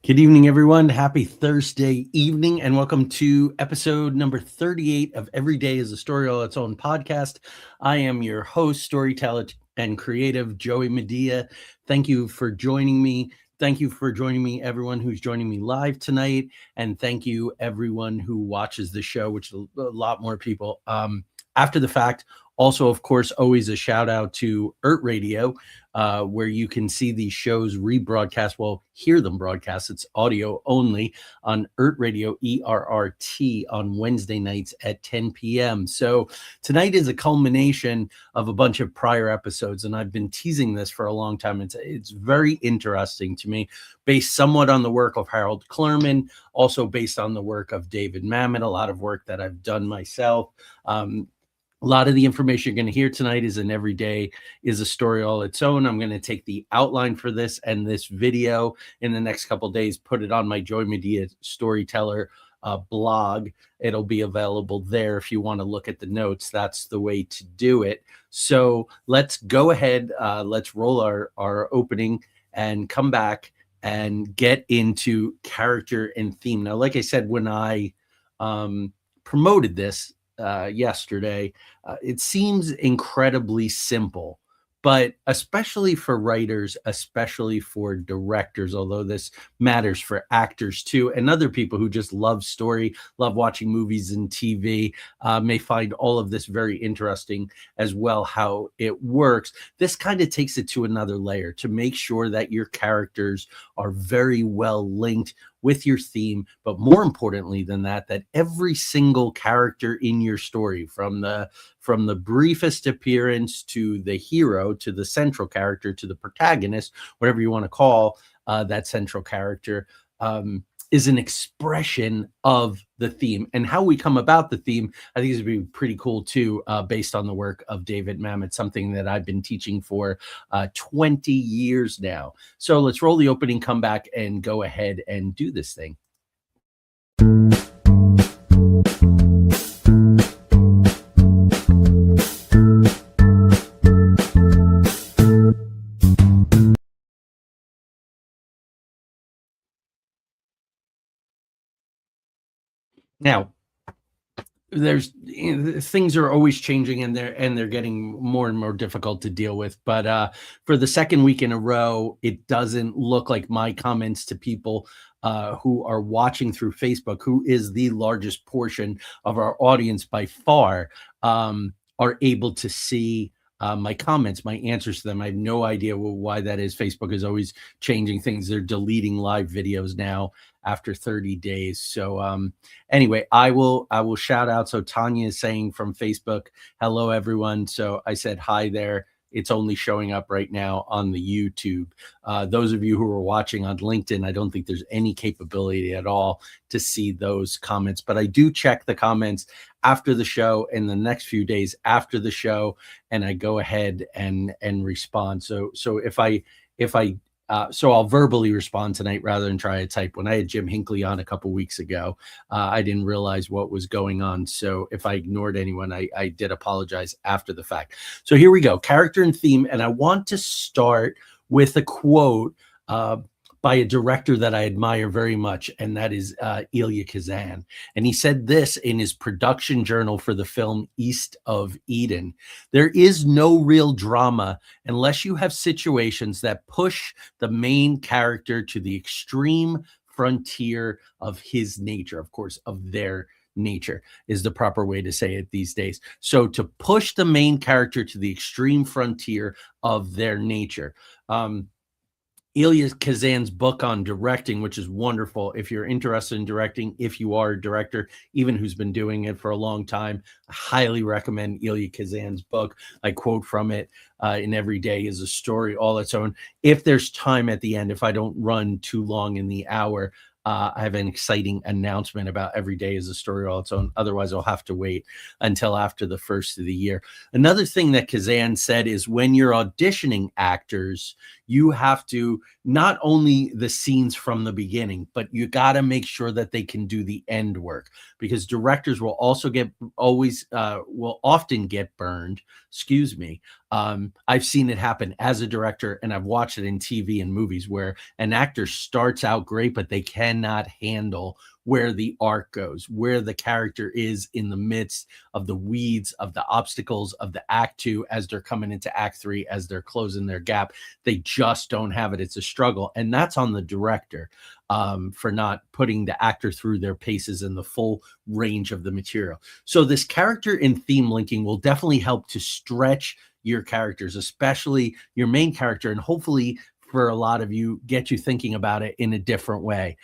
Good evening, everyone. Happy Thursday evening, and welcome to episode number 38 of Every Day is a Story All Its Own podcast. I am your host, storyteller, and creative, Joey Medea. Thank you for joining me. Thank you for joining me, everyone who's joining me live tonight. And thank you, everyone who watches the show, which is a lot more people after the fact. Also, of course, always a shout out to ERT Radio, where you can see these shows rebroadcast, well, hear them broadcast. It's audio only on ERT Radio, ERRT, on Wednesday nights at 10 p.m. So tonight is a culmination of a bunch of prior episodes, and I've been teasing this for a long time. It's very interesting to me, based somewhat on the work of Harold Clurman, also based on the work of David Mamet, a lot of work that I've done myself. A lot of the information you're going to hear tonight is in Every Day is a Story All Its Own. I'm going to take the outline for this and this video in the next couple of days, put it on my Joy Medea Storyteller blog. It'll be available there if you want to look at the notes. That's the way to do it. So let's go ahead. Let's roll our opening and come back and get into character and theme. Now, like I said, when I promoted this yesterday, it seems incredibly simple, but especially for writers, especially for directors, although this matters for actors too, and other people who just love story, love watching movies and TV, may find all of this very interesting as well, how it works. This kind of takes it to another layer to make sure that your characters are very well linked with your theme, but more importantly than that, that every single character in your story, from the briefest appearance to the hero, to the central character, to the protagonist, whatever you want to call that central character, is an expression of the theme. And how we come about the theme, I think, is going to be pretty cool too, based on the work of David Mamet, something that I've been teaching for 20 years now. So let's roll the opening, come back, and go ahead and do this thing. Now, there's things are always changing, and they're getting more and more difficult to deal with. But for the second week in a row, it doesn't look like my comments to people who are watching through Facebook, who is the largest portion of our audience by far, are able to see my comments, my answers to them. I have no idea why that is. Facebook is always changing things. They're deleting live videos now after 30 days. So anyway, I will shout out. So Tanya is saying from Facebook, hello, everyone. So I said hi there. It's only showing up right now on the YouTube. Those of you who are watching on LinkedIn, I don't think there's any capability at all to see those comments, but I do check the comments after the show and the next few days after the show, and I go ahead and respond. So I'll verbally respond tonight rather than try to type. When I had Jim Hinckley on a couple weeks ago, I didn't realize what was going on. So if I ignored anyone, I did apologize after the fact. So here we go, character and theme. And I want to start with a quote by a director that I admire very much, and that is Elia Kazan. And he said this in his production journal for the film East of Eden: there is no real drama unless you have situations that push the main character to the extreme frontier of his nature, of course, of their nature is the proper way to say it these days. So to push the main character to the extreme frontier of their nature. Elia Kazan's book on directing, which is wonderful. If you're interested in directing, if you are a director, even who's been doing it for a long time, I highly recommend Elia Kazan's book. I quote from it in Every Day is a Story All Its Own. If there's time at the end, if I don't run too long in the hour, I have an exciting announcement about Every Day is a Story All Its Own. Otherwise, I'll have to wait until after the first of the year. Another thing that Kazan said is when you're auditioning actors, you have to not only the scenes from the beginning, but you got to make sure that they can do the end work, because directors will also get always will often get burned. Excuse me. I've seen it happen as a director, and I've watched it in TV and movies where an actor starts out great, but they cannot handle where the arc goes, where the character is in the midst of the weeds, of the obstacles of the act two as they're coming into act three, as they're closing their gap. They just don't have it. It's a struggle. And that's on the director for not putting the actor through their paces and the full range of the material. So this character and theme linking will definitely help to stretch your characters, especially your main character, and hopefully for a lot of you, get you thinking about it in a different way.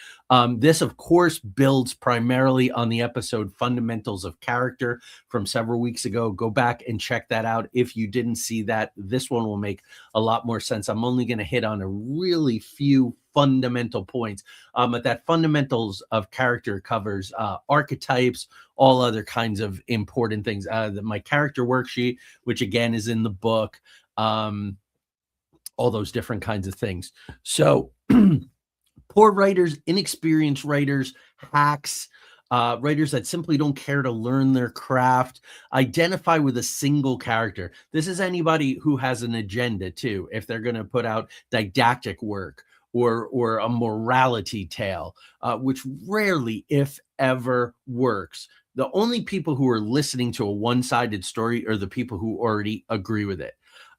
This, of course, builds primarily on the episode Fundamentals of Character from several weeks ago. Go back and check that out. If you didn't see that, this one will make a lot more sense. I'm only going to hit on a really few fundamental points, but that Fundamentals of Character covers archetypes, all other kinds of important things. My character worksheet, which again is in the book, all those different kinds of things. So poor writers, inexperienced writers, hacks, writers that simply don't care to learn their craft, identify with a single character. This is anybody who has an agenda too. If they're going to put out didactic work or a morality tale, which rarely, if ever, works. The only people who are listening to a one-sided story are the people who already agree with it.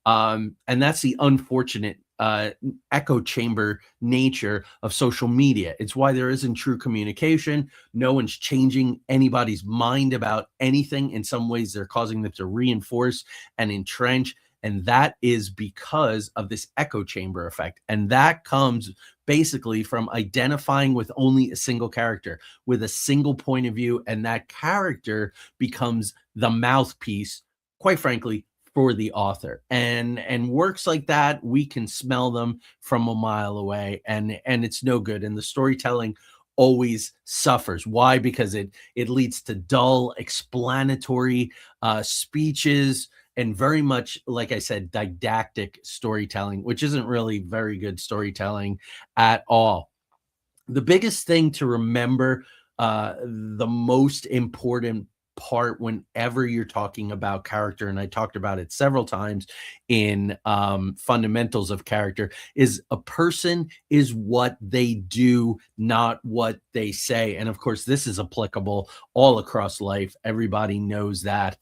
And that's the unfortunate echo chamber nature of social media. It's why there isn't true communication. No one's changing anybody's mind about anything. In some ways, they're causing them to reinforce and entrench. And that is because of this echo chamber effect. And that comes basically from identifying with only a single character, with a single point of view. And that character becomes the mouthpiece, quite frankly, for the author. And works like that, we can smell them from a mile away, and it's no good. And the storytelling always suffers. Why? Because it leads to dull explanatory speeches, and very much, like I said, didactic storytelling, which isn't really very good storytelling at all. The biggest thing to remember, the most important part whenever you're talking about character, and I talked about it several times in Fundamentals of Character, is a person is what they do, not what they say. And of course, this is applicable all across life. Everybody knows that.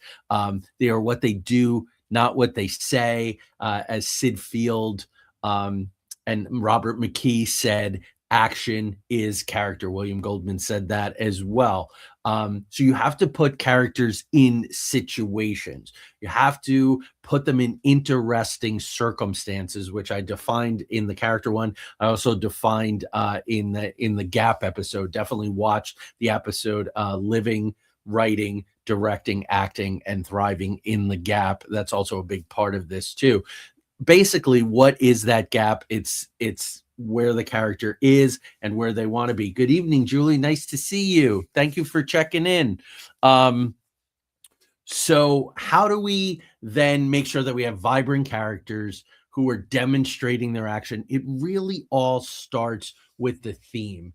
They are what they do, not what they say. As Sid Field and Robert McKee said, action is character. William Goldman said that as well. So you have to put characters in situations. You have to put them in interesting circumstances, which I defined in the character one. I also defined in the Gap episode. Definitely watch the episode Living, Writing, Directing, Acting, and Thriving in the Gap. That's also a big part of this too. Basically, what is that gap? It's where the character is and where they want to be. Good evening, Julie. Nice to see you. Thank you for checking in. So how do we then make sure that we have vibrant characters who are demonstrating their action? It really all starts with the theme.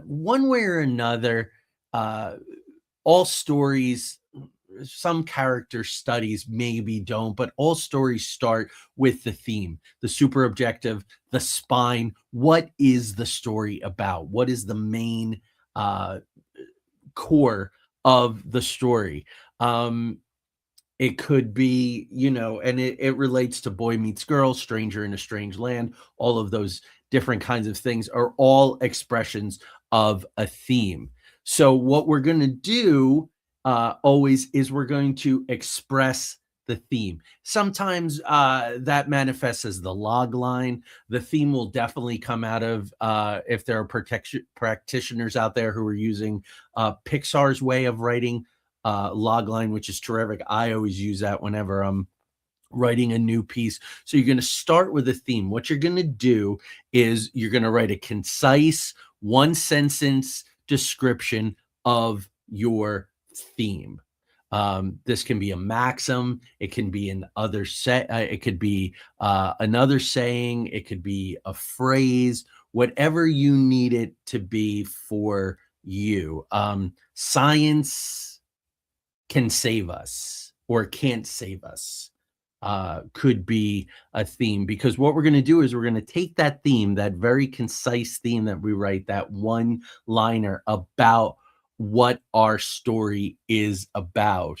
One way or another, all stories, some character studies maybe don't, but all stories start with the theme, the super objective, the spine. What is the story about? What is the main core of the story? It could be, and it relates to Boy Meets Girl, Stranger in a Strange Land. All of those different kinds of things are all expressions of a theme. So what we're going to do always is we're going to express the theme. Sometimes that manifests as the log line. The theme will definitely come out of, if there are practitioners out there who are using Pixar's way of writing log line, which is terrific. I always use that whenever I'm writing a new piece. So you're going to start with a theme. What you're going to do is you're going to write a concise one sentence description of your theme. This can be a maxim. It can be an other set. It could be another saying. It could be a phrase. Whatever you need it to be for you. Science can save us or can't save us. Could be a theme, because what we're going to do is we're going to take that theme, that very concise theme that we write, that one liner about what our story is about,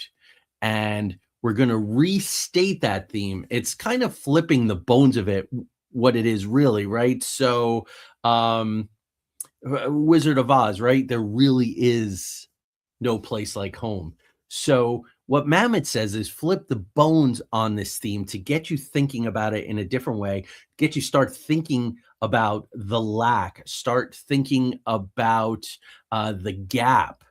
and we're going to restate that theme. It's kind of flipping the bones of it, what it is really, right? So, Wizard of Oz, right? There really is no place like home. So what Mamet says is flip the bones on this theme to get you thinking about it in a different way, get you start thinking about the lack, start thinking about the gap.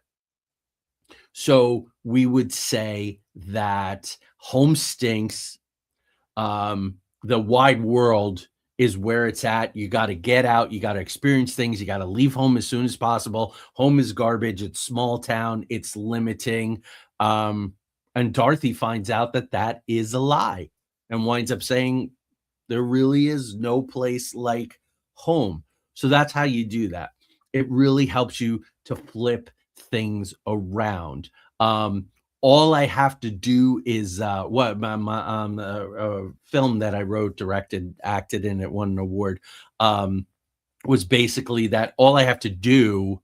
So we would say that home stinks. The wide world is where it's at. You got to get out. You got to experience things. You got to leave home as soon as possible. Home is garbage. It's small town. It's limiting. And Dorothy finds out that that is a lie and winds up saying there really is no place like home. So that's how you do that. It really helps you to flip things around. Um, all I have to do is what my film that I wrote, directed, acted in, it won an award. Was basically that all I have to do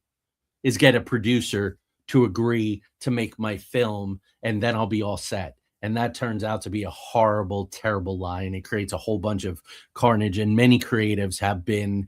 is get a producer to agree to make my film, and then I'll be all set. And that turns out to be a horrible, terrible lie, and it creates a whole bunch of carnage. And many creatives have been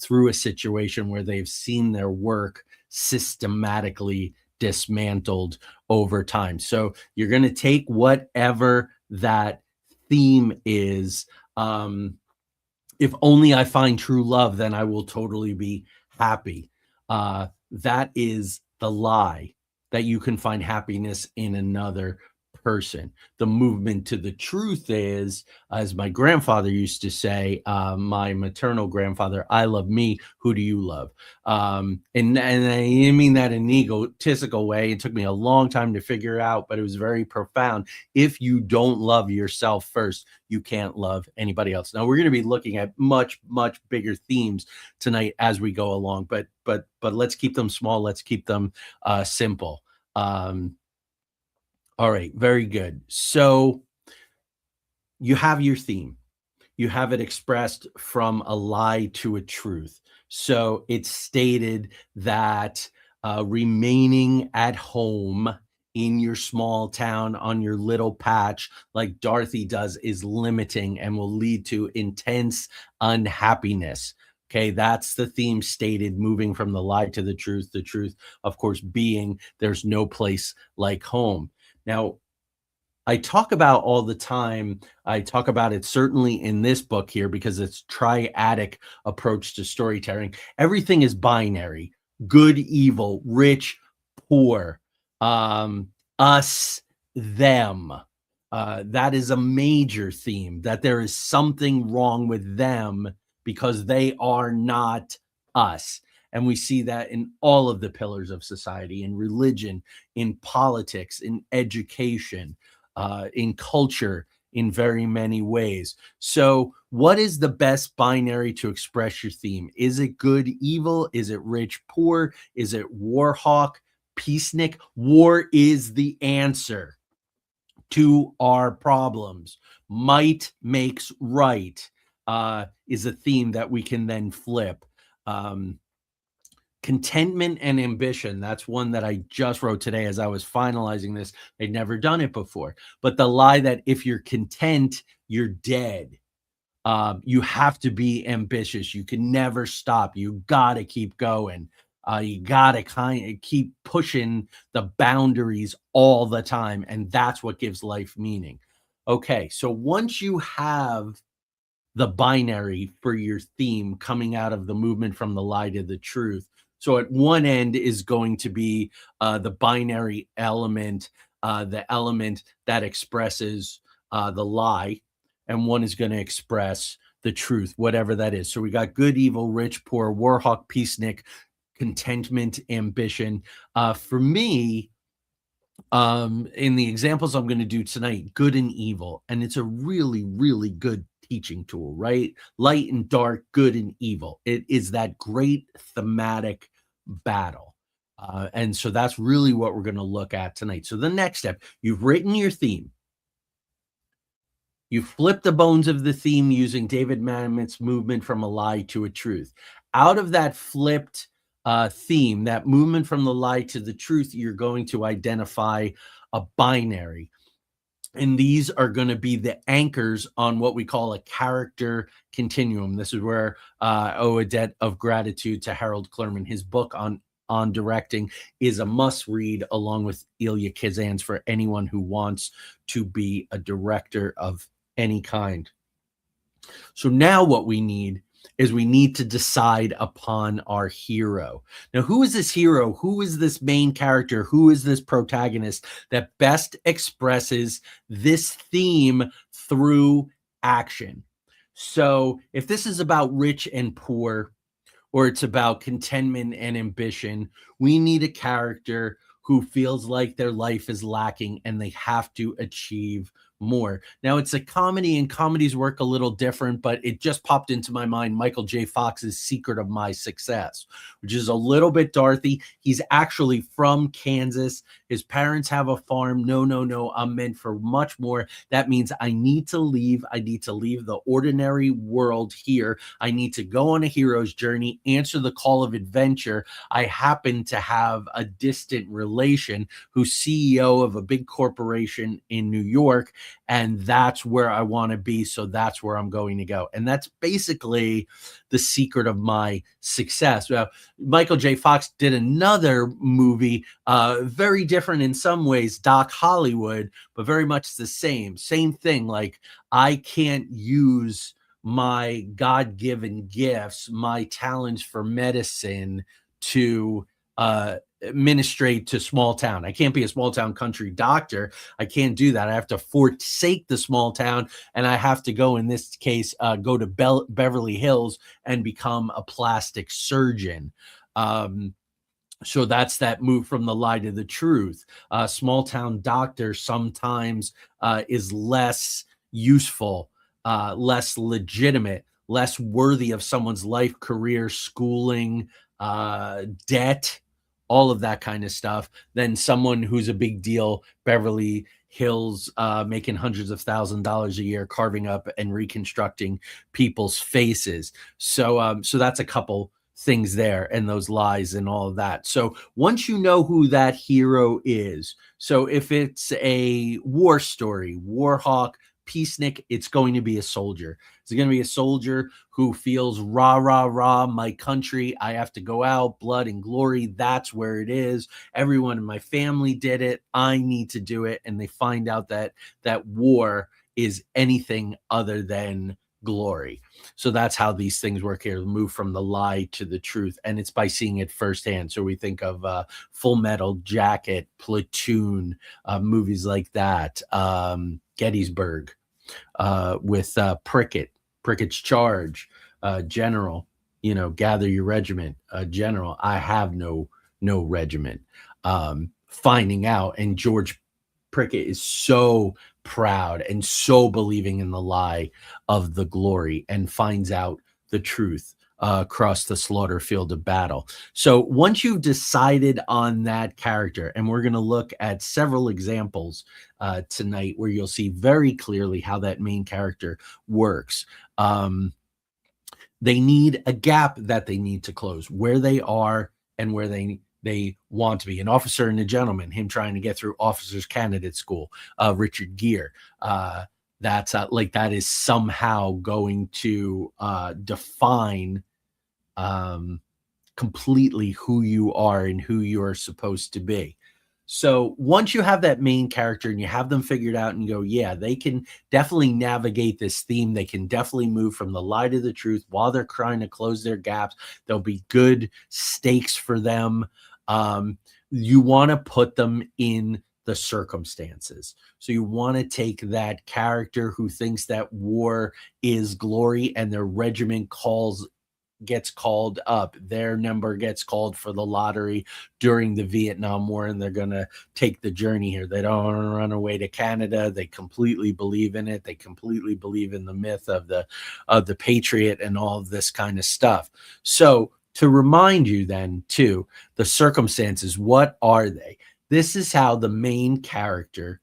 through a situation where they've seen their work systematically dismantled over time. So you're going to take whatever that theme is. If only I find true love, then I will totally be happy. That is the lie, that you can find happiness in another person. The movement to the truth is, as my grandfather used to say, my maternal grandfather, I love me. Who do you love? And I didn't mean that in an egotistical way. It took me a long time to figure out, but it was very profound. If you don't love yourself first, you can't love anybody else. Now we're going to be looking at much, much bigger themes tonight as we go along, but let's keep them small. Let's keep them simple. All right, very good. So you have your theme. You have it expressed from a lie to a truth. So it's stated that remaining at home in your small town on your little patch, like Dorothy does, is limiting and will lead to intense unhappiness. Okay, that's the theme stated, moving from the lie to the truth. The truth, of course, being there's no place like home. Now, I talk about all the time. I talk about it certainly in this book here because it's triadic approach to storytelling. Everything is binary: good, evil, rich, poor, us, them. That is a major theme, that there is something wrong with them because they are not us. And we see that in all of the pillars of society, in religion, in politics, in education, in culture, in very many ways. So, what is the best binary to express your theme? Is it good, evil? Is it rich, poor? Is it war hawk, peacenik? War is the answer to our problems. Might makes right is a theme that we can then flip. Um, Contentment and ambition. That's one that I just wrote today as I was finalizing this. I'd never done it before. But the lie that if you're content, you're dead. You have to be ambitious. You can never stop. You got to keep going. You got to kind of keep pushing the boundaries all the time. And that's what gives life meaning. Okay. So once you have the binary for your theme coming out of the movement from the lie to the truth. So at one end is going to be the binary element, the element that expresses the lie, and one is going to express the truth, whatever that is. So we got good, evil, rich, poor, warhawk, peacenik, contentment, ambition. For me, In the examples I'm going to do tonight, good and evil, and it's a really, really good teaching tool, right? Light and dark, good and evil. It is that great thematic battle. And so that's really what we're going to look at tonight. So the next step, you've written your theme. You flip the bones of the theme using David Mamet's movement from a lie to a truth. Out of that flipped theme, that movement from the lie to the truth, you're going to identify a binary. And these are going to be the anchors on what we call a character continuum. This is where I owe a debt of gratitude to Harold Clurman. His book on directing is a must read, along with Ilya Kazan's, for anyone who wants to be a director of any kind. So now what we need is we need to decide upon our hero. Now, who is this hero? Who is this main character? Who is this protagonist that best expresses this theme through action? So if this is about rich and poor, or it's about contentment and ambition, we need a character who feels like their life is lacking and they have to achieve more. Now, it's a comedy, and comedies work a little different, but it just popped into my mind Michael J. Fox's Secret of My Success, which is a little bit Dorothy. He's actually from Kansas. His parents have a farm. No, no, no, I'm meant for much more. That means I need to leave. I need to leave the ordinary world here. I need to go on a hero's journey, answer the call of adventure. I happen to have a distant relation who's CEO of a big corporation in New York, and that's where I want to be. So that's where I'm going to go. And that's basically the secret of my success. Michael J. Fox did another movie, very different in some ways, Doc Hollywood, but very much the same thing. Like, I can't use my God-given gifts, my talents for medicine, to ministrate to small town. I can't be a small town country doctor. I can't do that. I have to forsake the small town, and I have to go, in this case, go to Beverly Hills and become a plastic surgeon. So that's that move from the lie to the truth. Small town doctor sometimes is less useful, less legitimate, less worthy of someone's life, career, schooling, debt, all of that kind of stuff, than someone who's a big deal, Beverly Hills, making hundreds of $1,000s a year, carving up and reconstructing people's faces. So that's a couple things there, and those lies and all of that. So once you know who that hero is, so if it's a war story, war hawk, peacenik, it's going to be a soldier. It's going to be a soldier who feels rah, rah, rah, my country, I have to go out, blood and glory. That's where it is. Everyone in my family did it. I need to do it. And they find out that war is anything other than glory. So that's how these things work here, move from the lie to the truth. And it's by seeing it firsthand. So we think of Full Metal Jacket, Platoon, movies like that, Gettysburg, with Prickett's Charge, General, gather your regiment, General, I have no regiment. Finding out, and George Prickett is so proud and so believing in the lie of the glory, and finds out the truth across the slaughter field of battle. So once you've decided on that character, and we're going to look at several examples tonight where you'll see very clearly how that main character works. They need a gap that they need to close, where they are and where they want to be. An Officer and a Gentleman, him trying to get through officers candidate school, Richard Gere, that's like, that is somehow going to define completely who you are and who you are supposed to be. So once you have that main character and you have them figured out, and you go, yeah, they can definitely navigate this theme. They can definitely move from the lie to the truth while they're trying to close their gaps. There'll be good stakes for them. You want to put them in the circumstances. So you want to take that character who thinks that war is glory and their regiment calls gets called up. Their number gets called for the lottery during the Vietnam War, and they're going to take the journey here. They don't want to run away to Canada. They completely believe in it. They completely believe in the myth of the patriot and all of this kind of stuff. So to remind you then too, the circumstances, what are they? This is how the main character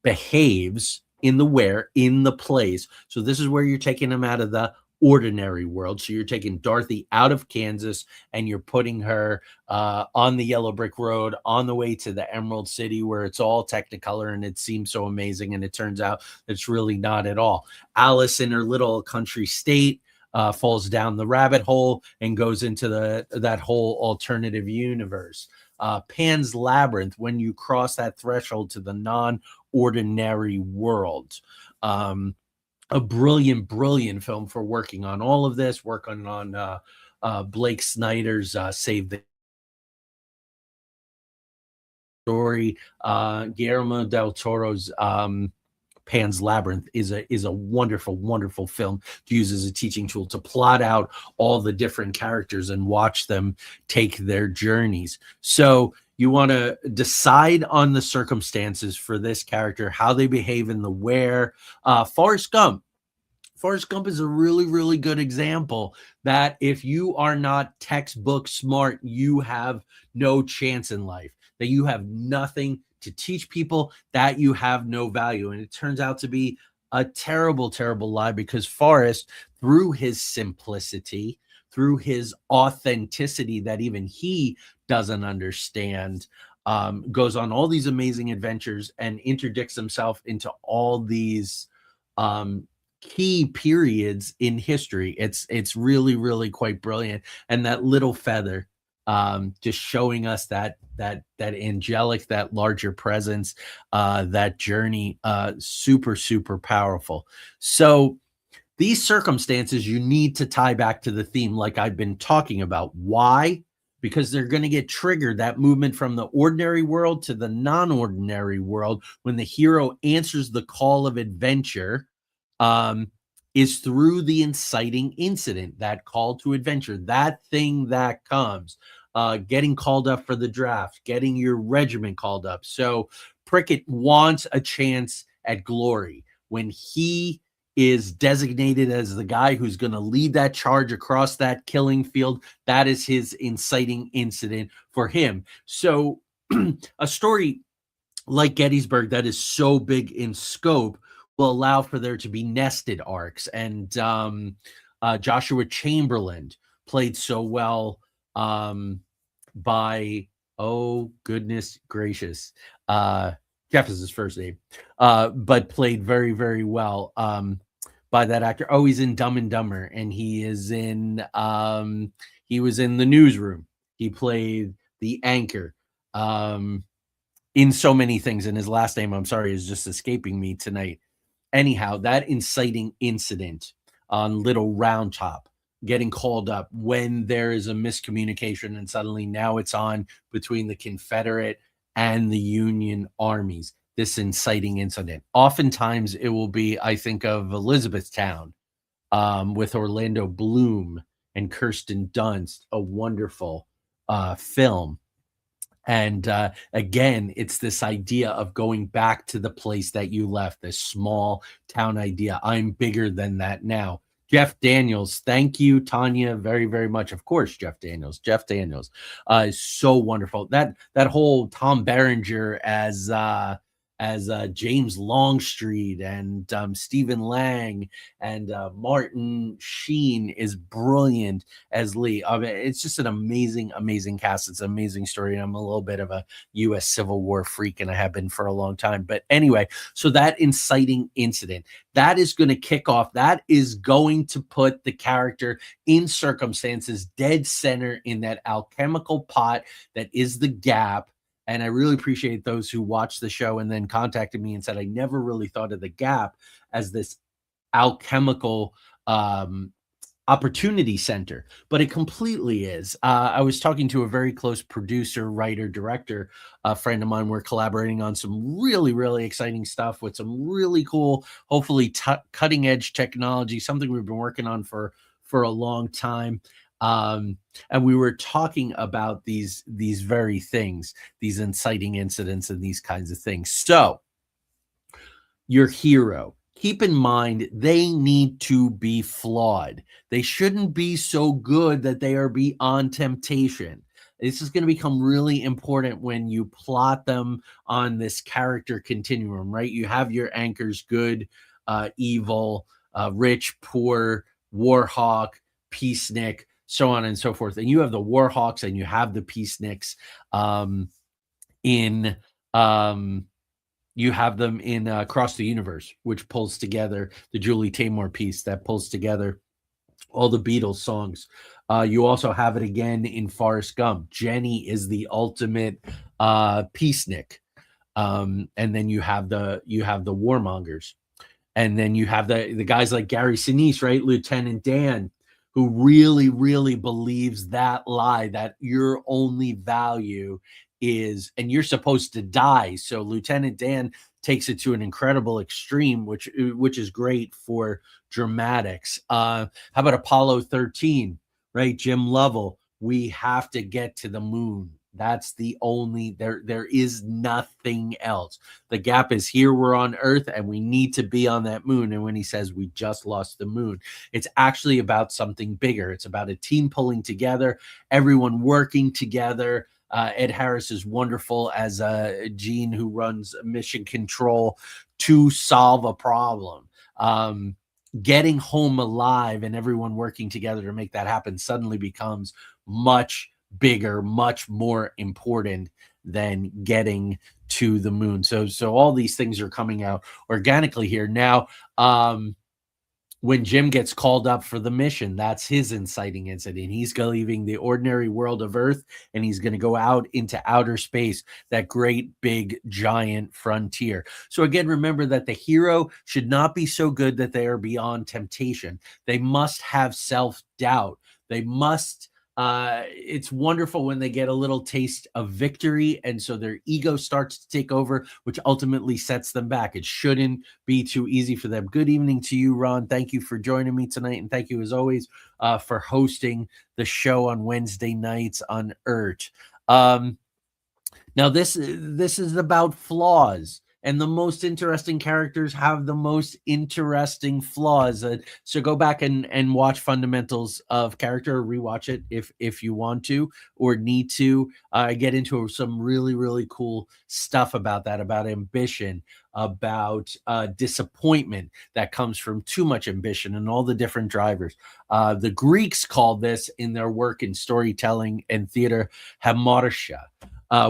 behaves in the plays. So this is where you're taking them out of the ordinary world. So you're taking Dorothy out of Kansas and you're putting her on the yellow brick road on the way to the Emerald City, where it's all Technicolor and it seems so amazing. And it turns out it's really not at all. Alice in her little country state falls down the rabbit hole and goes into that whole alternative universe. Pan's Labyrinth, when you cross that threshold to the non-ordinary world. A brilliant, brilliant film for working on all of this, working on Blake Snyder's Save the Story. Guillermo del Toro's Pan's Labyrinth is a wonderful, wonderful film to use as a teaching tool to plot out all the different characters and watch them take their journeys. So you want to decide on the circumstances for this character, how they behave in the where. Forrest Gump. Forrest Gump is a really, really good example that if you are not textbook smart, you have no chance in life, that you have nothing to teach people, that you have no value. And it turns out to be a terrible, terrible lie, because Forrest, through his simplicity, through his authenticity that even he doesn't understand, goes on all these amazing adventures and interdicts himself into all these key periods in history. It's really, really quite brilliant. And that little feather, just showing us that angelic, that larger presence, that journey, super, super powerful. So these circumstances you need to tie back to the theme, like I've been talking about. Why? Because they're going to get triggered, that movement from the ordinary world to the non-ordinary world, when the hero answers the call of adventure, is through the inciting incident, that call to adventure, that thing that comes, getting called up for the draft, getting your regiment called up. So Prickett wants a chance at glory. When he is designated as the guy who's going to lead that charge across that killing field, that is his inciting incident for him. So a story like Gettysburg that is so big in scope will allow for there to be nested arcs. And Joshua Chamberlain played so well by, oh goodness gracious, Jeff is his first name, but played very, very well by that actor. Oh, he's in Dumb and Dumber, and he was in The Newsroom. He played the anchor in so many things, and his last name, I'm sorry, is just escaping me tonight. Anyhow, that inciting incident on Little Round Top, getting called up when there is a miscommunication, and suddenly now it's on between the Confederate and the Union armies, this inciting incident. Oftentimes it will be, I think of Elizabethtown with Orlando Bloom and Kirsten Dunst, a wonderful film. And again, it's this idea of going back to the place that you left, this small town idea. I'm bigger than that now. Jeff Daniels, thank you, Tanya, very, very much. Of course, Jeff Daniels. Jeff Daniels is so wonderful. That whole Tom Berenger as James Longstreet and Stephen Lang and Martin Sheen is brilliant as Lee. I mean, it's just an amazing, amazing cast. It's an amazing story. And I'm a little bit of a U.S. Civil War freak, and I have been for a long time. But anyway, so that inciting incident, that is going to kick off. That is going to put the character in circumstances dead center in that alchemical pot that is the Gap. And I really appreciate those who watched the show and then contacted me and said, I never really thought of the Gap as this alchemical opportunity center, but it completely is. I was talking to a very close producer, writer, director, a friend of mine. We're collaborating on some really, really exciting stuff with some really cool, hopefully cutting edge technology, something we've been working on for a long time. And we were talking about these very things, these inciting incidents and these kinds of things. So your hero, keep in mind they need to be flawed. They shouldn't be so good that they are beyond temptation. This is going to become really important when you plot them on this character continuum, right? You have your anchors: good, evil, rich, poor, warhawk, peacenik, so on and so forth. And you have the warhawks and you have the peaceniks in you have them in Across the Universe, which pulls together the Julie Taymor piece that pulls together all the Beatles songs. You also have it again in Forrest Gump. Jenny is the ultimate peacenik. And then you have the warmongers. And then you have the guys like Gary Sinise, right? Lieutenant Dan, who really, really believes that lie that your only value is, and you're supposed to die. So Lieutenant Dan takes it to an incredible extreme, which is great for dramatics. How about Apollo 13, right? Jim Lovell, we have to get to the moon. That's the only, there is nothing else. The gap is here, we're on Earth, and we need to be on that moon. And when he says we just lost the moon, it's actually about something bigger. It's about a team pulling together, everyone working together. Ed Harris is wonderful as Gene, who runs mission control to solve a problem. Getting home alive and everyone working together to make that happen suddenly becomes much bigger, much more important than getting to the moon. So all these things are coming out organically here. Now, when Jim gets called up for the mission, that's his inciting incident. He's leaving the ordinary world of Earth, and he's going to go out into outer space, that great big giant frontier. So again, remember that the hero should not be so good that they are beyond temptation. They must have self-doubt. They must it's wonderful when they get a little taste of victory, and so their ego starts to take over, which ultimately sets them back. It shouldn't be too easy for them. Good evening to you, Ron. Thank you for joining me tonight, and thank you as always for hosting the show on Wednesday nights on ERT. Now this is about flaws, and the most interesting characters have the most interesting flaws. So go back and watch Fundamentals of Character, or rewatch it if you want to or need to. Get into some really, really cool stuff about that, about ambition, about disappointment that comes from too much ambition, and all the different drivers. The Greeks called this, in their work in storytelling and theater, hamartia,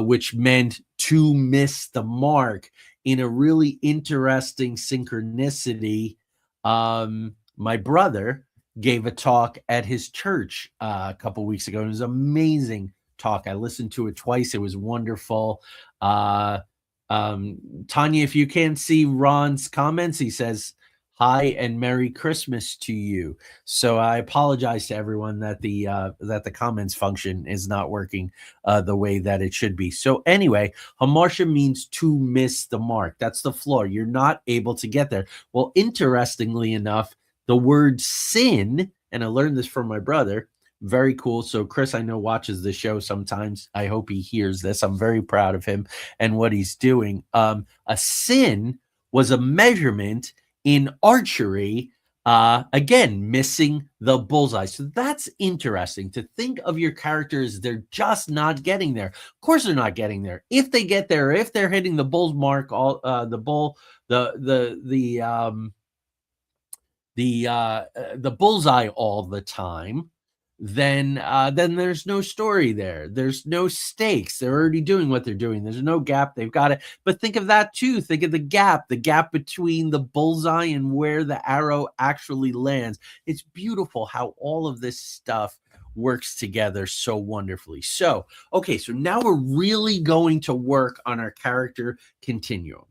which meant to miss the mark, in a really interesting synchronicity. My brother gave a talk at his church a couple weeks ago. It was an amazing talk. I listened to it twice. It was wonderful. Tanya, if you can't see Ron's comments, he says, "Hi and Merry Christmas to you." So I apologize to everyone that the comments function is not working the way that it should be. So anyway, hamartia means to miss the mark. That's the flaw. You're not able to get there. Well, interestingly enough, the word sin, and I learned this from my brother. Very cool. So Chris, I know, watches the show sometimes. I hope he hears this. I'm very proud of him and what he's doing. A sin was a measurement in archery, again, missing the bullseye. So that's interesting, to think of your characters, they're just not getting there. Of course they're not getting there. If they get there, if they're hitting the bull's mark, the bullseye all the time, then there's no story there. There's no stakes. They're already doing what they're doing. There's no gap. They've got it. But think of that too. Think of the gap between the bullseye and where the arrow actually lands. It's beautiful how all of this stuff works together so wonderfully. So, okay, so now we're really going to work on our character continuum.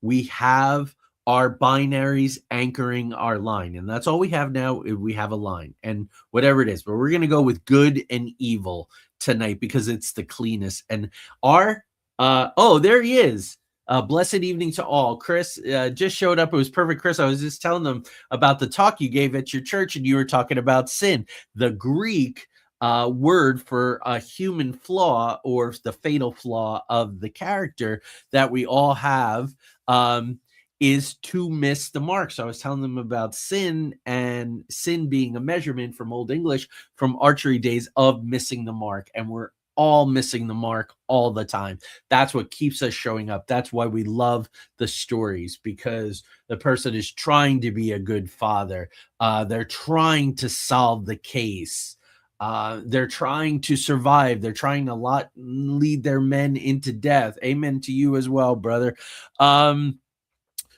We have our binaries anchoring our line, and that's all we have now. We have a line, and whatever it is, but we're going to go with good and evil tonight because it's the cleanest. And our oh, there he is. Blessed evening to all. Chris just showed up. It was perfect. Chris, I was just telling them about the talk you gave at your church, and you were talking about sin. The Greek word for a human flaw, or the fatal flaw of the character that we all have, is to miss the mark. So I was telling them about sin, and sin being a measurement from Old English, from archery days, of missing the mark. And we're all missing the mark all the time. That's what keeps us showing up. That's why we love the stories, because the person is trying to be a good father. They're trying to solve the case. They're trying to survive. They're trying to lead their men into death. Amen to you as well, brother.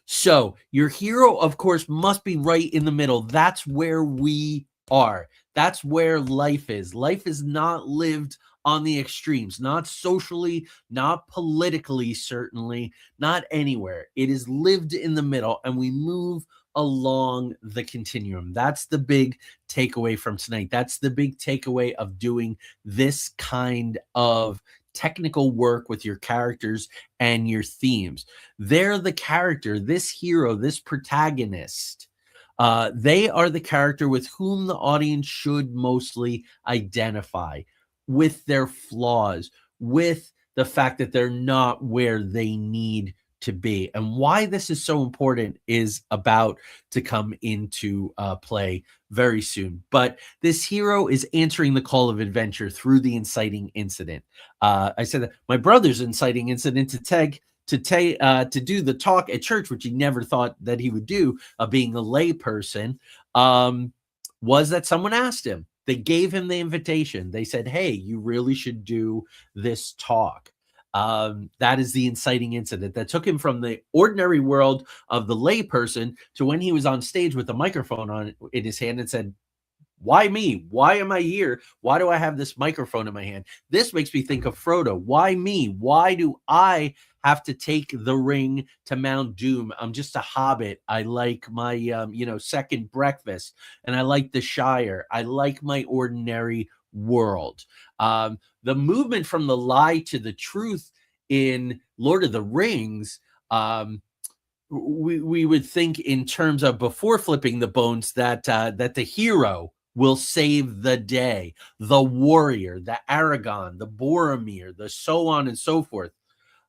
So your hero, of course, must be right in the middle. That's where we are. That's where life is. Life is not lived on the extremes, not socially, not politically, certainly, not anywhere. It is lived in the middle, and we move along the continuum. That's the big takeaway from tonight. That's the big takeaway of doing this kind of technical work with your characters and your themes. They're the character, this hero, this protagonist. They are the character with whom the audience should mostly identify, with their flaws, with the fact that they're not where they need to be. And why this is so important is about to come into play very soon. But this hero is answering the call of adventure through the inciting incident. I said that my brother's inciting incident to do the talk at church, which he never thought that he would do, being a lay person, was that someone asked him. They gave him the invitation. They said, hey, you really should do this talk. That is the inciting incident that took him from the ordinary world of the lay person to when he was on stage with a microphone in his hand and said, why me? Why am I here? Why do I have this microphone in my hand? This makes me think of Frodo. Why me? Why do I have to take the ring to Mount Doom? I'm just a hobbit. I like my, second breakfast, and I like the Shire. I like my ordinary world. The movement from the lie to the truth in Lord of the Rings, we would think in terms of, before flipping the bones, that the hero will save the day, the warrior, the Aragon, the Boromir, the so on and so forth.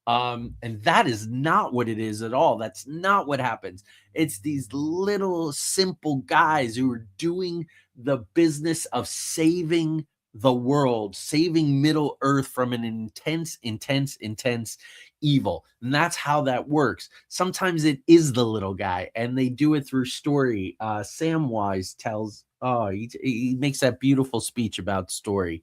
And that is not what it is at all. That's not what happens. It's these little simple guys who are doing the business of saving the world, saving Middle Earth from an intense evil. And that's how that works. Sometimes it is the little guy, and they do it through story. Samwise tells, he makes that beautiful speech about story.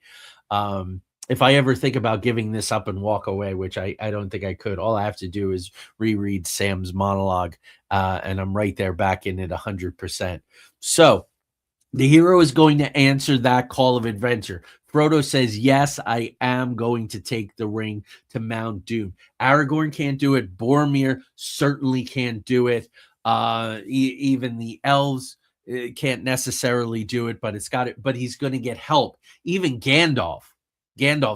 If I ever think about giving this up and walk away, which I don't think I could, all I have to do is reread Sam's monologue, and I'm right there back in it 100%. So the hero is going to answer that call of adventure. Frodo says, yes, I am going to take the ring to Mount Doom. Aragorn can't do it. Boromir certainly can't do it. Even the elves can't necessarily do it, but but he's going to get help. Even Gandalf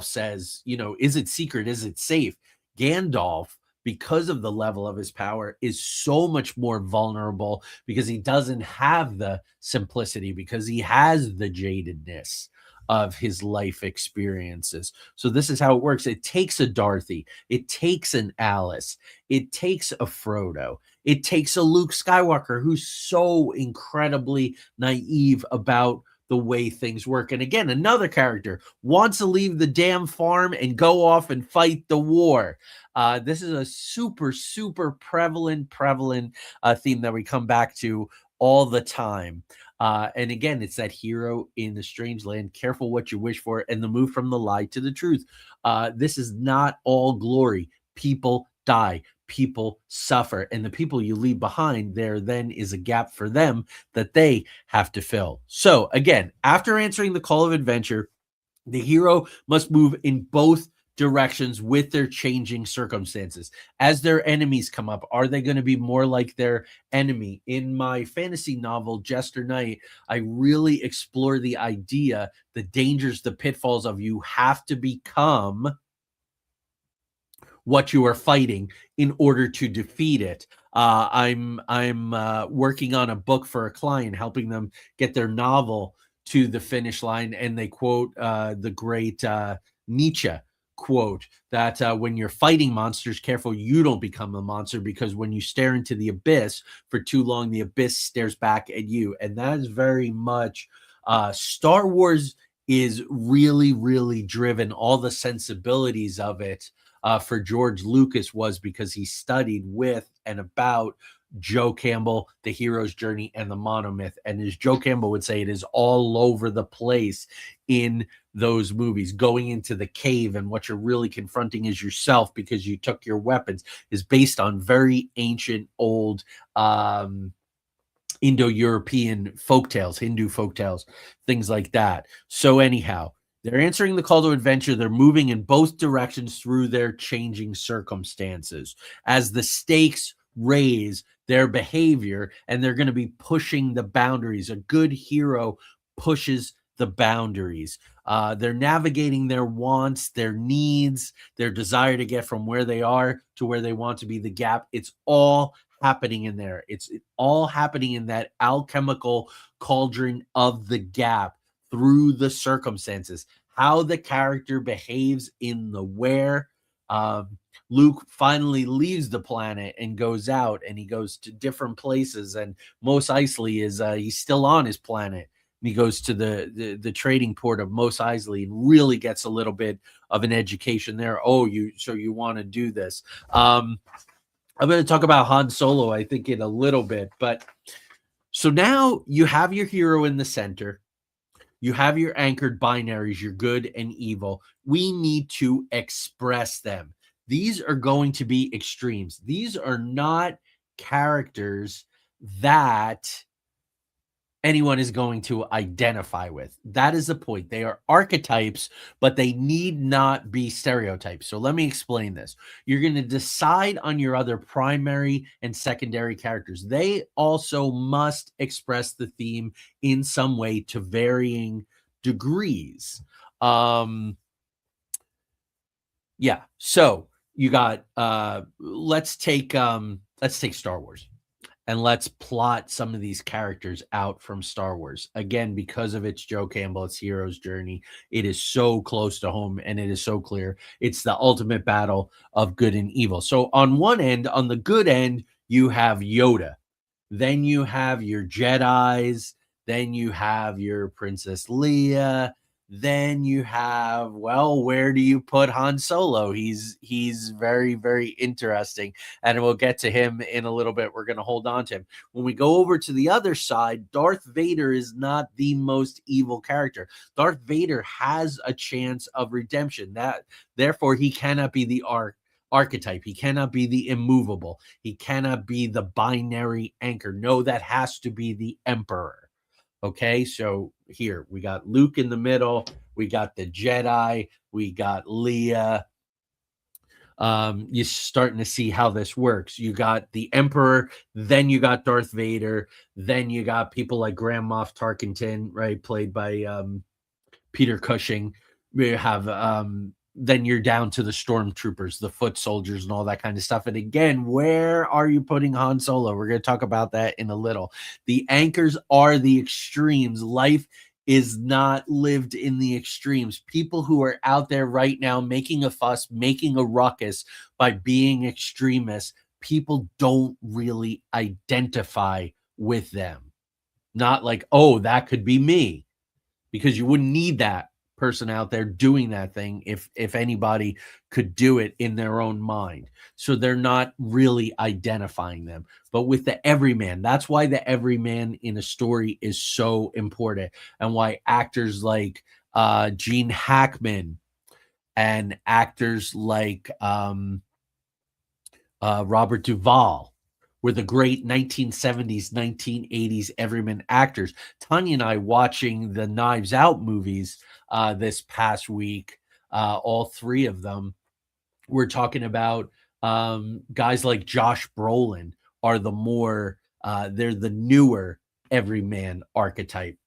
says, is it secret? Is it safe? Gandalf, because of the level of his power, is so much more vulnerable, because he doesn't have the simplicity, because he has the jadedness of his life experiences. So this is how it works. It takes a Dorothy, it takes an Alice, it takes a Frodo, it takes a Luke Skywalker, who's so incredibly naive about the way things work. And again, another character wants to leave the damn farm and go off and fight the war. This is a super prevalent theme that we come back to all the time. And again, it's that hero in the strange land, careful what you wish for, and the move from the lie to the truth. This is not all glory. People die, people suffer, and the people you leave behind, there then is a gap for them that they have to fill. So again, after answering the call of adventure, the hero must move in both directions with their changing circumstances. As their enemies come up, are they going to be more like their enemy? In my fantasy novel, Jester Knight, I really explore the idea, the dangers, the pitfalls of, you have to become what you are fighting in order to defeat it. I'm working on a book for a client, helping them get their novel to the finish line, and they quote the great Nietzsche quote that when you're fighting monsters, careful you don't become a monster, because when you stare into the abyss for too long, the abyss stares back at you. And that is very much Star Wars is really, really driven. All the sensibilities of it for George Lucas was because he studied with and about Joe Campbell, the hero's journey, and the monomyth. And as Joe Campbell would say, it is all over the place in those movies. Going into the cave, and what you're really confronting is yourself because you took your weapons, is based on very ancient, old Indo-European folktales, Hindu folktales, things like that. So anyhow, they're answering the call to adventure. They're moving in both directions through their changing circumstances. As the stakes raise their behavior, and they're going to be pushing the boundaries. A good hero pushes the boundaries. They're navigating their wants, their needs, their desire to get from where they are to where they want to be, the gap. It's all happening in there. It's all happening in that alchemical cauldron of the gap through the circumstances, how the character behaves in the where. Luke finally leaves the planet and goes out, and he goes to different places. And Mos Eisley is he's still on his planet. And he goes to the trading port of Mos Eisley and really gets a little bit of an education there. Oh, you want to do this? I'm going to talk about Han Solo, I think, in a little bit. But so now you have your hero in the center. You have your anchored binaries, your good and evil. We need to express them. These are going to be extremes. These are not characters that anyone is going to identify with. That is the point. They are archetypes, but they need not be stereotypes. So let me explain this. You're going to decide on your other primary and secondary characters. They also must express the theme in some way to varying degrees. Yeah. So you got let's take Star Wars. And let's plot some of these characters out from Star Wars. Again, because of its Joe Campbell, its hero's journey, it is so close to home, and it is so clear. It's the ultimate battle of good and evil. So on one end, on the good end, you have Yoda. Then you have your Jedis. Then you have your Princess Leia. Then you have, well, where do you put Han Solo? He's very, very interesting, and we'll get to him in a little bit. We're going to hold on to him. When we go over to the other side, Darth Vader is not the most evil character. Darth Vader has a chance of redemption. Therefore, he cannot be the archetype. He cannot be the immovable. He cannot be the binary anchor. No, that has to be the Emperor. Okay, so here we got Luke in the middle, we got the Jedi, we got Leia. You're starting to see how this works. You got the Emperor, then you got Darth Vader, then you got people like Grand Moff Tarkington, right, played by Peter Cushing. We have then you're down to the stormtroopers, the foot soldiers, and all that kind of stuff. And again, where are you putting Han Solo? We're going to talk about that in a little. The anchors are the extremes. Life is not lived in the extremes. People who are out there right now making a fuss, making a ruckus by being extremists, people don't really identify with them. Not like, oh, that could be me, because you wouldn't need that person out there doing that thing if anybody could do it in their own mind. So they're not really identifying them. But with the everyman, that's why the everyman in a story is so important, and why actors like Gene Hackman and actors like Robert Duvall were the great 1970s, 1980s everyman actors. Tanya and I, watching the Knives Out movies this past week, all three of them, we're talking about guys like Josh Brolin are the more, they're the newer everyman archetype.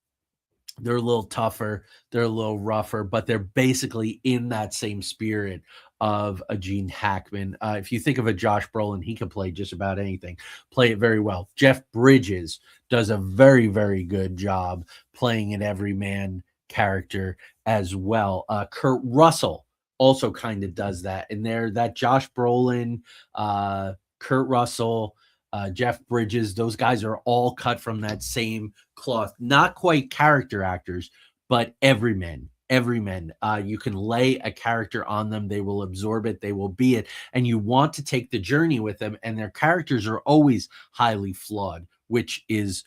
They're a little tougher, they're a little rougher, but they're basically in that same spirit of a Gene Hackman. If you think of a Josh Brolin, he can play just about anything, play it very well. Jeff Bridges does a very, very good job playing an everyman character as well. Kurt Russell also kind of does that. And there, that Josh Brolin, Kurt Russell, Jeff Bridges, those guys are all cut from that same cloth. Not quite character actors, but everymen. Everymen. You can lay a character on them; they will absorb it, they will be it, and you want to take the journey with them. And their characters are always highly flawed, which is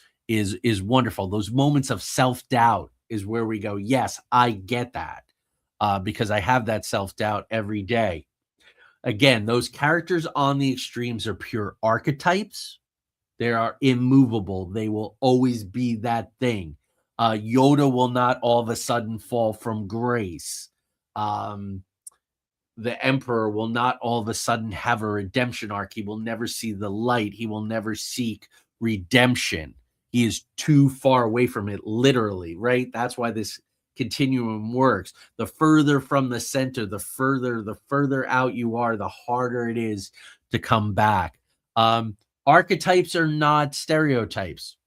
wonderful. Those moments of self doubt is where we go. Yes, I get that, because I have that self doubt every day. Again, those characters on the extremes are pure archetypes. They are immovable. They will always be that thing. Yoda will not all of a sudden fall from grace. Um, the Emperor will not all of a sudden have a redemption arc. He will never see the light. He will never seek redemption. He is too far away from it, literally, right? That's why this continuum works. The further from the center, the further out you are, the harder it is to come back. Archetypes are not stereotypes.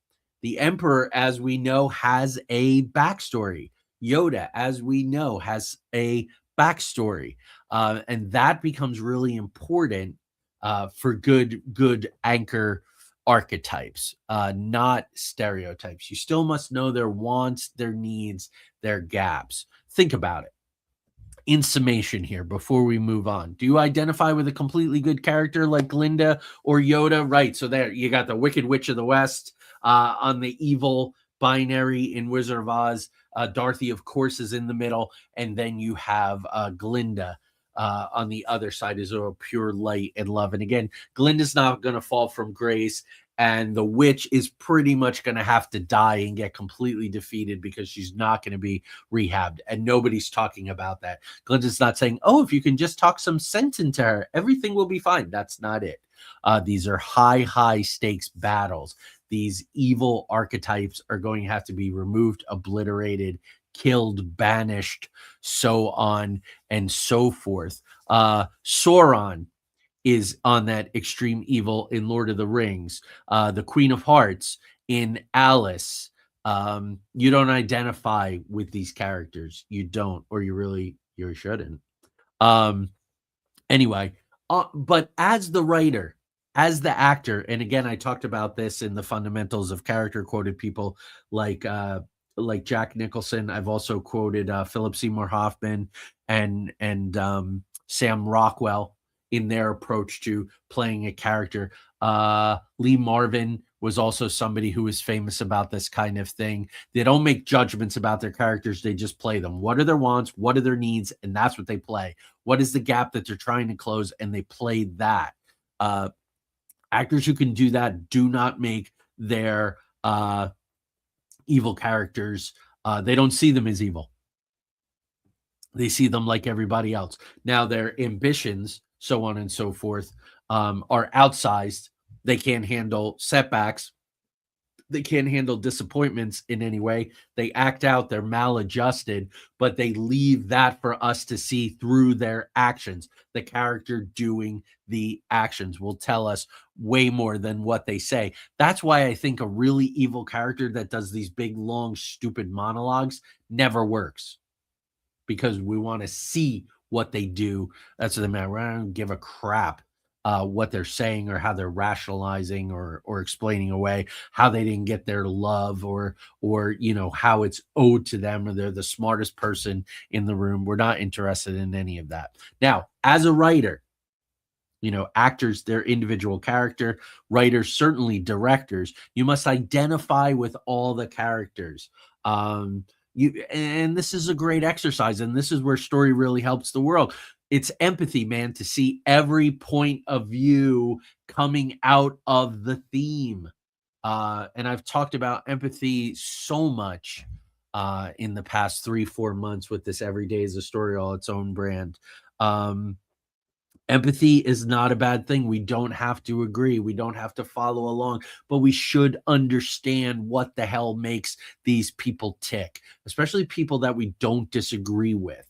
The Emperor, as we know, has a backstory. Yoda, as we know, has a backstory. And that becomes really important for good anchor archetypes, not stereotypes. You still must know their wants, their needs, their gaps. Think about it. In summation here, before we move on, do you identify with a completely good character like Glinda or Yoda? Right. So there you got the Wicked Witch of the West on the evil binary in Wizard of Oz. Dorothy, of course, is in the middle. And then you have Glinda on the other side is a pure light and love. And again, Glinda's not going to fall from grace. And the witch is pretty much going to have to die and get completely defeated because she's not going to be rehabbed. And nobody's talking about that. Glinda's not saying, oh, if you can just talk some sense into her, everything will be fine. That's not it. These are high stakes battles. These evil archetypes are going to have to be removed, obliterated, killed, banished, so on and so forth. Sauron is on that extreme evil in Lord of the Rings. The Queen of Hearts in Alice. You don't identify with these characters. You don't, or you shouldn't. Anyway, but as the writer, as the actor, and again, I talked about this in the fundamentals of character, quoted people like Jack Nicholson. I've also quoted Philip Seymour Hoffman and Sam Rockwell in their approach to playing a character. Lee Marvin was also somebody who was famous about this kind of thing. They don't make judgments about their characters. They just play them. What are their wants? What are their needs? And that's what they play. What is the gap that they're trying to close? And they play that. Actors who can do that do not make their evil characters. They don't see them as evil. They see them like everybody else. Now their ambitions, so on and so forth, are outsized. They can't handle setbacks. They can't handle disappointments in any way. They act out, they're maladjusted, but they leave that for us to see through their actions. The character doing the actions will tell us way more than what they say. That's why I think a really evil character that does these big, long, stupid monologues never works, because we want to see what they do. That's what they matter. I don't give a crap what they're saying or how they're rationalizing or explaining away how they didn't get their love or how it's owed to them, or they're the smartest person in the room. We're not interested in any of that. Now, as a writer, actors, their individual character, writers, certainly directors, you must identify with all the characters. And this is a great exercise, and this is where story really helps the world. It's empathy, man, to see every point of view coming out of the theme. And I've talked about empathy so much in the past 3-4 months with this Every Day is a Story, all its own brand. Empathy is not a bad thing. We don't have to agree. We don't have to follow along, but we should understand what the hell makes these people tick, especially people that we don't disagree with.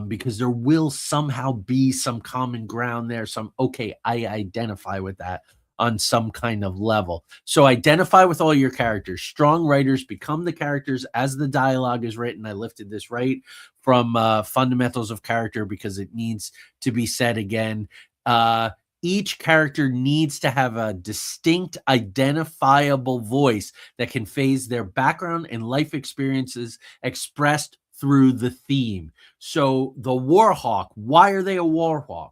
Because there will somehow be some common ground there. Okay, I identify with that on some kind of level. So identify with all your characters. Strong writers become the characters as the dialogue is written. I lifted this right from Fundamentals of Character because it needs to be said again. Each character needs to have a distinct, identifiable voice that conveys their background and life experiences expressed through the theme. So the Warhawk, why are they a Warhawk?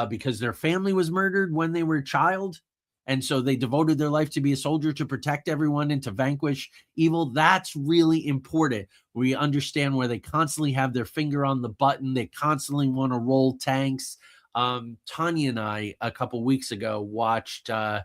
Because their family was murdered when they were a child. And so they devoted their life to be a soldier to protect everyone and to vanquish evil. That's really important. We understand where they constantly have their finger on the button. They constantly want to roll tanks. Tanya and I, a couple weeks ago, watched, I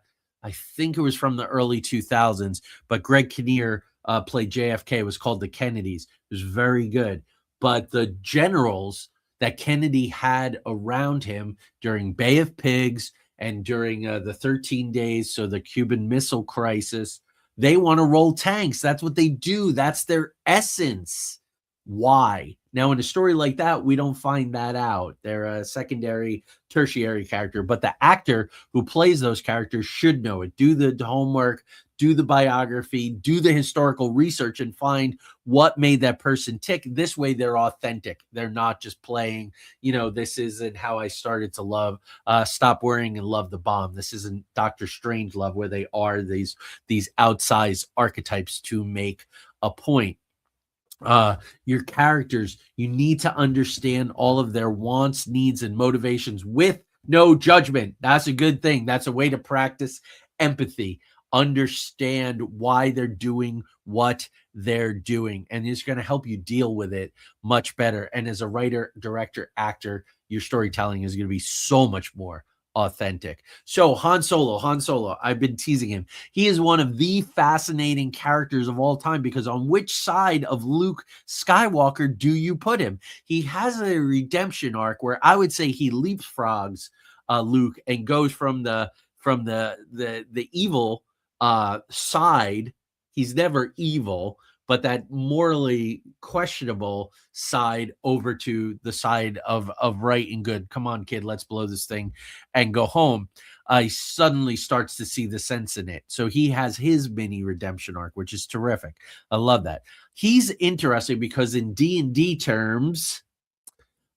think it was from the early 2000s, but Greg Kinnear played JFK. It was called The Kennedys. It was very good. But the generals that Kennedy had around him during Bay of Pigs and during the 13 days, so the Cuban Missile Crisis, they want to roll tanks. That's what they do. That's their essence. Why? Now, in a story like that, we don't find that out. They're a secondary, tertiary character, but the actor who plays those characters should know it. Do the homework, do the biography, do the historical research, and find what made that person tick. This way, they're authentic. They're not just playing, this isn't how I started to love Stop Worrying and Love the Bomb. This isn't Doctor Strangelove, where they are these outsized archetypes to make a point. Your characters, you need to understand all of their wants, needs, and motivations with no judgment. That's a good thing. That's a way to practice empathy. Understand why they're doing what they're doing, and it's going to help you deal with it much better. And as a writer, director, actor, your storytelling is going to be so much more authentic. So Han Solo, I've been teasing him. He is one of the fascinating characters of all time, because on which side of Luke Skywalker do you put him? He has a redemption arc where I would say he leapfrogs Luke and goes from the evil side. He's never evil, but that morally questionable side over to the side of right and good. Come on, kid, let's blow this thing and go home. He suddenly starts to see the sense in it. So he has his mini redemption arc, which is terrific. I love that. He's interesting because in D&D terms,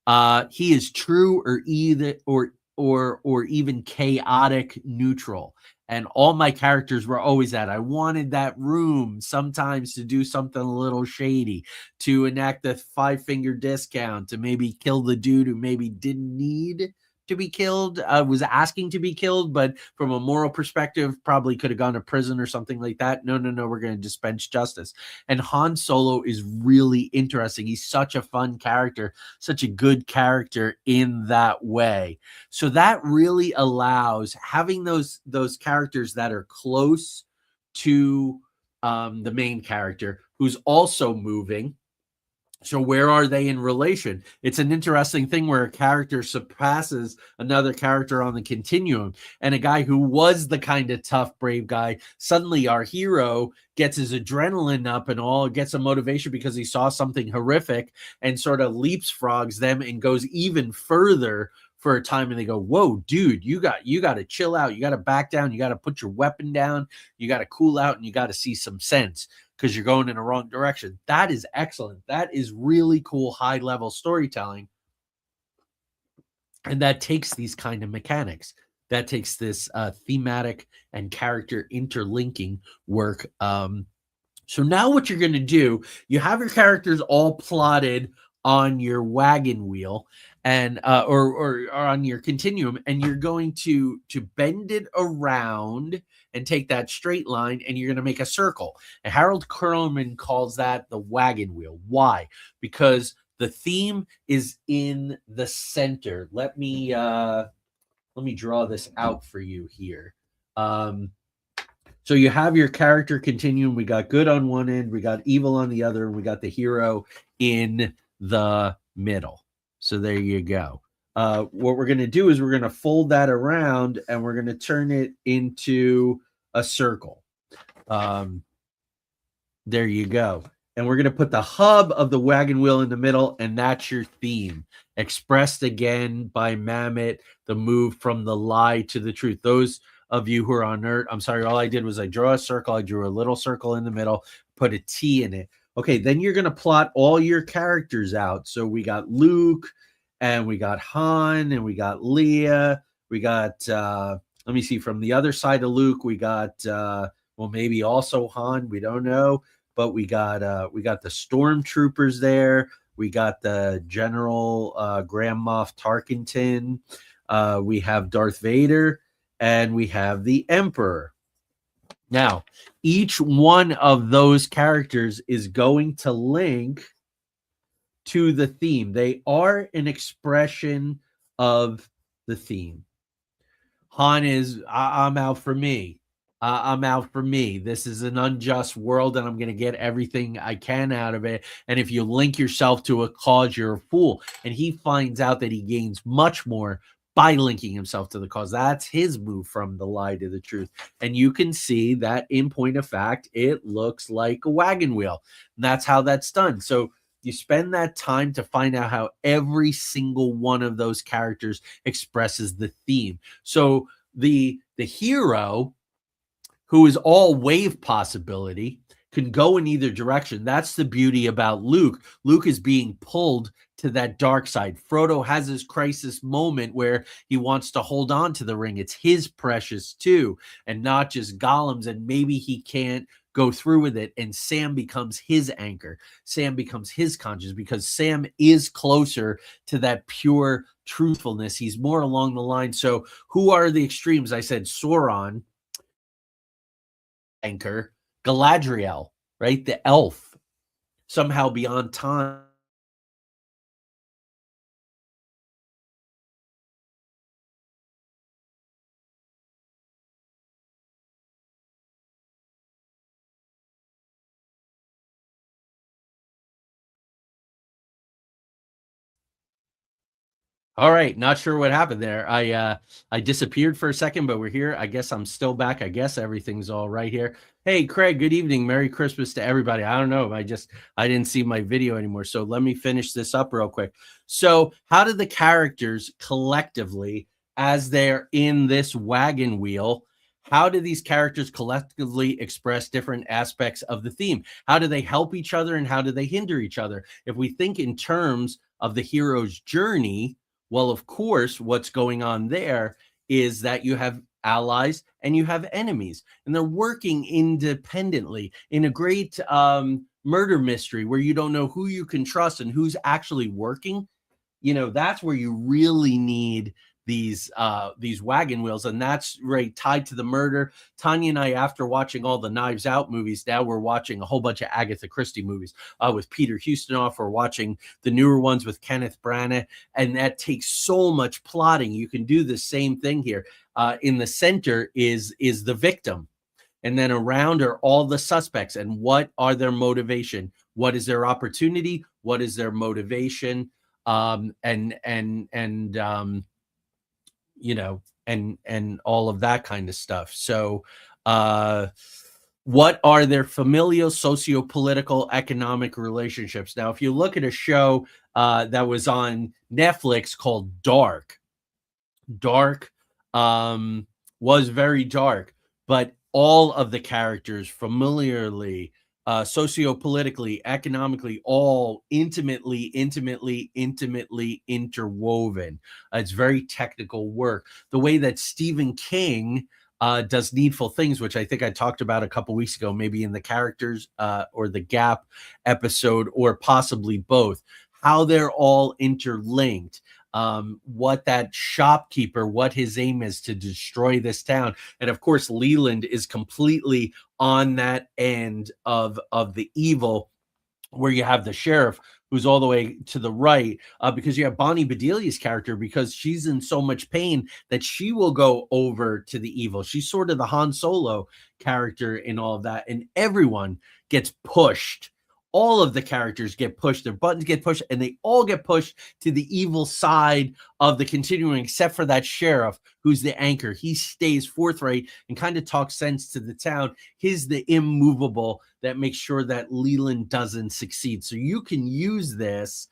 he is true or either or even chaotic neutral. And all my characters were always that. I wanted that room sometimes to do something a little shady, to enact the 5-finger discount, to maybe kill the dude who maybe didn't need to be killed, was asking to be killed, but from a moral perspective, probably could have gone to prison or something like that. No, we're going to dispense justice. And Han Solo is really interesting. He's such a fun character, such a good character in that way. So that really allows having those characters that are close to the main character who's also moving. So where are they in relation? It's an interesting thing where a character surpasses another character on the continuum, and a guy who was the kind of tough, brave guy, suddenly our hero gets his adrenaline up and all, gets a motivation because he saw something horrific and sort of leapfrogs them and goes even further for a time. And they go, whoa, dude, you got to chill out. You got to back down. You got to put your weapon down. You got to cool out, and you got to see some sense, because you're going in the wrong direction. That is excellent. That is really cool, high-level storytelling. And that takes these kind of mechanics. That takes this thematic and character interlinking work. So now what you're going to do, you have your characters all plotted on your wagon wheel and or on your continuum, and you're going to bend it around and take that straight line, and you're going to make a circle. And Harold Clurman calls that the wagon wheel. Why? Because the theme is in the center. Let me draw this out for you here. So you have your character continuum. We got good on one end, we got evil on the other, and we got the hero in the middle. So there you go. What we're going to do is we're going to fold that around and we're going to turn it into a circle. There you go. And we're going to put the hub of the wagon wheel in the middle, and that's your theme, expressed again by Mamet, the move from the lie to the truth. Those of you who are on Earth, I'm sorry, all I did was I draw a circle. I drew a little circle in the middle, put a T in it. Okay, then you're going to plot all your characters out. So we got Luke, and we got Han, and we got Leia. We got, let me see, from the other side of Luke, we got, well, maybe also Han. We don't know. But we got the stormtroopers there. We got the General Grand Moff Tarkington. We have Darth Vader, and we have the Emperor. Now, each one of those characters is going to link to the theme. They are an expression of the theme. Han is, I'm out for me. I'm out for me. This is an unjust world, and I'm going to get everything I can out of it. And if you link yourself to a cause, you're a fool. And he finds out that he gains much more by linking himself to the cause. That's his move from the lie to the truth. And you can see that in point of fact, it looks like a wagon wheel. And that's how that's done. So you spend that time to find out how every single one of those characters expresses the theme. So the hero, who is all wave possibility, can go in either direction. That's the beauty about Luke. Luke is being pulled to that dark side. Frodo has his crisis moment where he wants to hold on to the ring. It's his precious too, and not just Gollum's, and maybe he can't go through with it, and Sam becomes his anchor. Sam becomes his conscience, because Sam is closer to that pure truthfulness. He's more along the line. So who are the extremes? I said Sauron, anchor, Galadriel, right? The elf, somehow beyond time. All right, not sure what happened there. I disappeared for a second, but we're here. I guess I'm still back. I guess everything's all right here. Hey, Craig, good evening. Merry Christmas to everybody. I don't know. I didn't see my video anymore. So let me finish this up real quick. So how do the characters collectively, as they're in this wagon wheel, how do these characters collectively express different aspects of the theme? How do they help each other, and how do they hinder each other? If we think in terms of the hero's journey, well, of course, what's going on there is that you have allies and you have enemies, and they're working independently in a great murder mystery where you don't know who you can trust and who's actually working. That's where you really need these wagon wheels, and that's right tied to the murder. Tanya and I, after watching all the Knives Out movies, now we're watching a whole bunch of Agatha Christie movies with Peter Ustinov. We're watching the newer ones with Kenneth Branagh, and that takes so much plotting. You can do the same thing here. In the center is the victim, and then around are all the suspects, and what are their motivation? What is their opportunity? What is their motivation? And all of that kind of stuff. So what are their familial, socio-political, economic relationships? Now, if you look at a show that was on Netflix called Dark was very dark, but all of the characters familiarly, socio-politically, economically, all intimately interwoven. It's very technical work. The way that Stephen King does Needful Things, which I think I talked about a couple weeks ago, maybe in the characters or the Gap episode, or possibly both, how they're all interlinked. What that shopkeeper, what his aim is to destroy this town. And of course, Leland is completely on that end of the evil, where you have the sheriff who's all the way to the right, because you have Bonnie Bedelia's character, because she's in so much pain that she will go over to the evil. She's sort of the Han Solo character in all of that, and everyone gets pushed all of the characters get pushed, their buttons get pushed, and they all get pushed to the evil side of the continuum, except for that sheriff who's the anchor. He stays forthright and kind of talks sense to the town. He's the immovable that makes sure that Leland doesn't succeed. So you can use this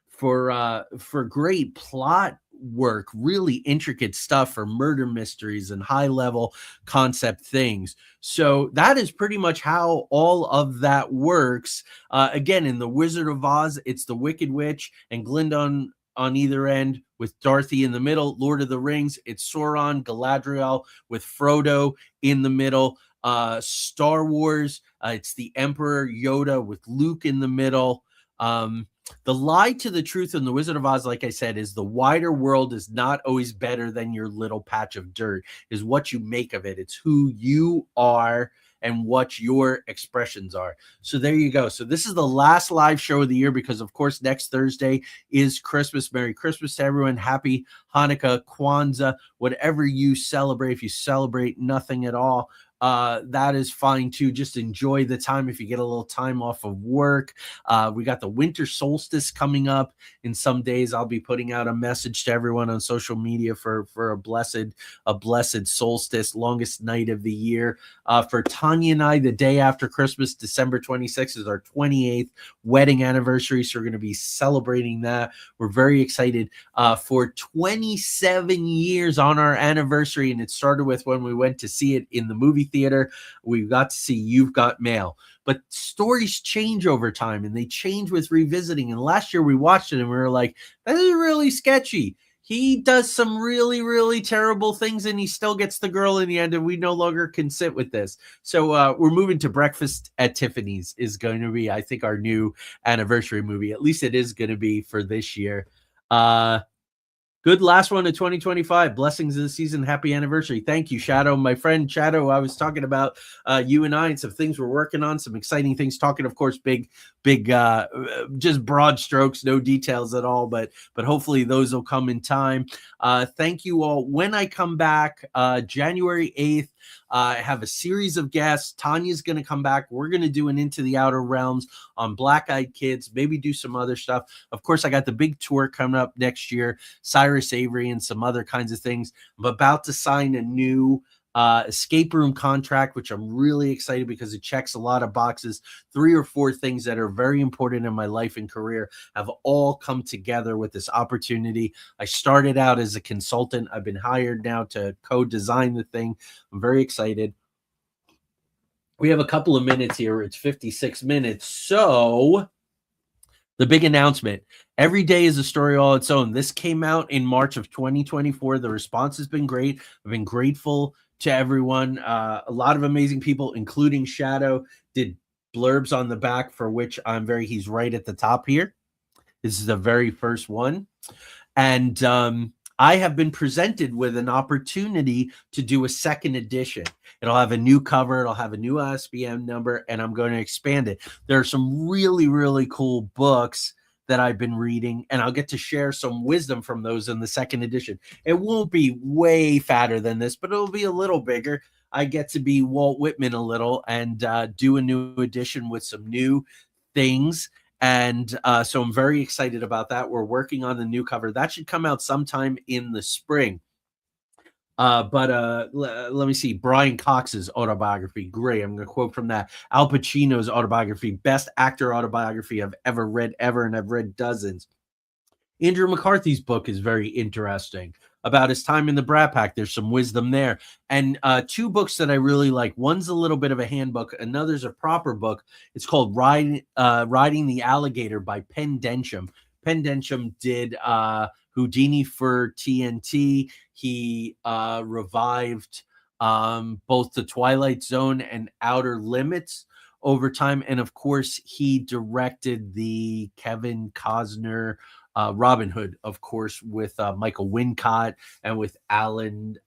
for great plot work, really intricate stuff for murder mysteries and high level concept things. So that is pretty much how all of that works. Again, in the Wizard of Oz, it's the Wicked Witch and Glinda on either end with Dorothy in the middle. Lord of the Rings, it's Sauron, Galadriel with Frodo in the middle. Star Wars, it's the Emperor Yoda with Luke in the middle. The lie to the truth in the Wizard of Oz, like I said, is the wider world is not always better than your little patch of dirt, is what you make of it. It's who you are and what your expressions are. So there you go. So this is the last live show of the year because, of course, next Thursday is Christmas. Merry Christmas to everyone. Happy Hanukkah, Kwanzaa, whatever you celebrate. If you celebrate nothing at all, that is fine too. Just enjoy the time if you get a little time off of work. We got the winter solstice coming up in some days. I'll be putting out a message to everyone on social media for a blessed solstice, longest night of the year. For Tanya and I, the day after Christmas, December 26th, is our 28th wedding anniversary. So we're going to be celebrating that. We're very excited for 27 years on our anniversary. And it started with when we went to see it in the movie theater. We got to see You've Got Mail. But stories change over time and they change with revisiting. And last year we watched it and we were like, this is really sketchy. He does some really, really terrible things and he still gets the girl in the end, and we no longer can sit with this. So we're moving to Breakfast at Tiffany's is going to be, I think, our new anniversary movie. At least it is going to be for this year. Good last one of 2025. Blessings of the season. Happy anniversary. Thank you, Shadow. My friend Shadow, I was talking about you and I and some things we're working on, some exciting things. Talking, of course, big, just broad strokes, no details at all, but hopefully those will come in time. Thank you all. When I come back, January 8th, I have a series of guests. Tanya's going to come back. We're going to do an Into the Outer Realms on Black Eyed Kids, maybe do some other stuff. Of course, I got the big tour coming up next year, Cyrus Avery and some other kinds of things. I'm about to sign a new escape room contract, which I'm really excited because it checks a lot of boxes. 3 or 4 things that are very important in my life and career have all come together with this opportunity. I started out as a consultant. I've been hired now to co-design the thing. I'm very excited. We have a couple of minutes here. It's 56 minutes. So the big announcement. Every day is a story all its own. This came out in March of 2024. The response has been great. I've been grateful to everyone. A lot of amazing people, including Shadow, did blurbs on the back, for which he's right at the top here. This is the very first one. And I have been presented with an opportunity to do a second edition. It'll have a new cover. It'll have a new ISBN number, and I'm going to expand it. There are some really, really cool books that I've been reading, and I'll get to share some wisdom from those in the second edition. It won't be way fatter than this, but it'll be a little bigger. I get to be Walt Whitman a little and do a new edition with some new things. And so I'm very excited about that. We're working on the new cover. That should come out sometime in the spring. But let me see. Brian Cox's autobiography. Great. I'm going to quote from that. Al Pacino's autobiography. Best actor autobiography I've ever read, and I've read dozens. Andrew McCarthy's book is very interesting about his time in the Brat Pack. There's some wisdom there. And 2 books that I really like. One's a little bit of a handbook. Another's a proper book. It's called Riding the Alligator by Penn Densham. Penn Densham did Houdini for TNT. He revived both The Twilight Zone and Outer Limits over time. And of course, he directed the Kevin Costner Robin Hood, of course, with Michael Wincott and with Alan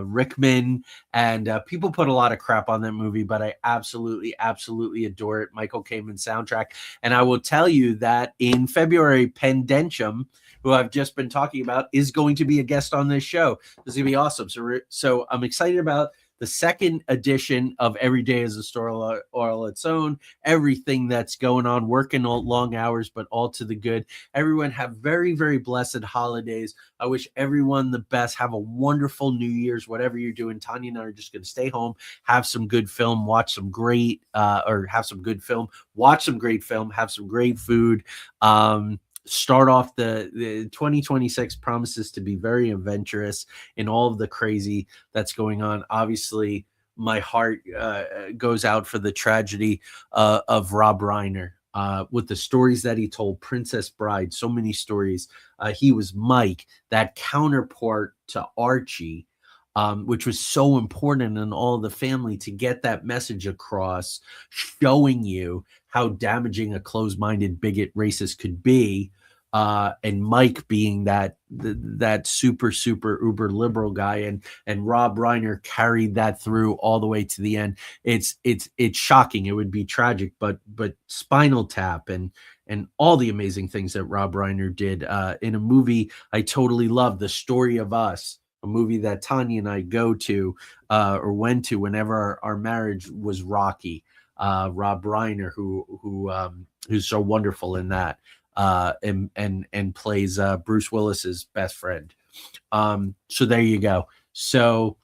Rickman. And people put a lot of crap on that movie, but I absolutely, absolutely adore it. Michael Kamen soundtrack. And I will tell you that in February, Penn Densham, who I've just been talking about, is going to be a guest on this show. This is going to be awesome. So I'm excited about the second edition of Every Day is a Story all its own. Everything that's going on, working all long hours, but all to the good. Everyone have very, very blessed holidays. I wish everyone the best. Have a wonderful New Year's, whatever you're doing. Tanya and I are just going to stay home, have some good film, watch some great, have some good film, watch some great film, have some great food. Start off the 2026 promises to be very adventurous in all of the crazy that's going on. Obviously, my heart goes out for the tragedy of Rob Reiner. With the stories that he told, Princess Bride, so many stories. He was Mike, that counterpart to Archie, which was so important in all the family to get that message across, showing you how damaging a closed-minded bigot racist could be. And Mike being that super uber liberal guy, and Rob Reiner carried that through all the way to the end. It's shocking. It would be tragic, but Spinal Tap and all the amazing things that Rob Reiner did in a movie I totally love, The Story of Us, a movie that Tanya and I go to or went to whenever our marriage was rocky. Rob Reiner, who's so wonderful in that. And plays Bruce Willis's best friend. So there you go. So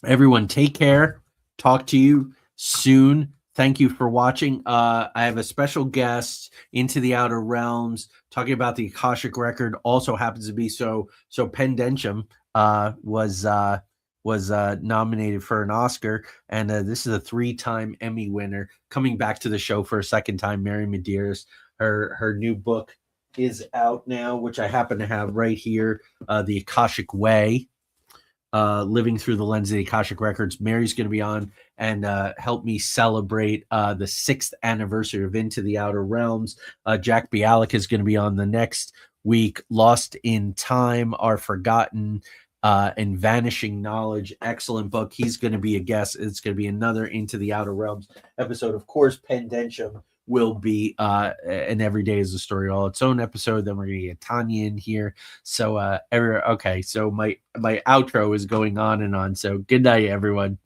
everyone, take care. Talk to you soon. Thank you for watching. I have a special guest, Into the Outer Realms, talking about the Akashic Record. Also happens to be so Pendentium was nominated for an Oscar, and this is a 3-time Emmy winner coming back to the show for a second time. Mary Medeiros. Her new book is out now, which I happen to have right here, The Akashic Way, Living Through the Lens of the Akashic Records. Mary's going to be on and help me celebrate the 6th anniversary of Into the Outer Realms. Jack Bialik is going to be on the next week. Lost in Time, Our Forgotten and Vanishing Knowledge. Excellent book. He's going to be a guest. It's going to be another Into the Outer Realms episode. Of course, Pendentium will be an Every Day is a Story all its own episode. Then we're gonna get Tanya in here. So okay, so my outro is going on and on. So good night, everyone.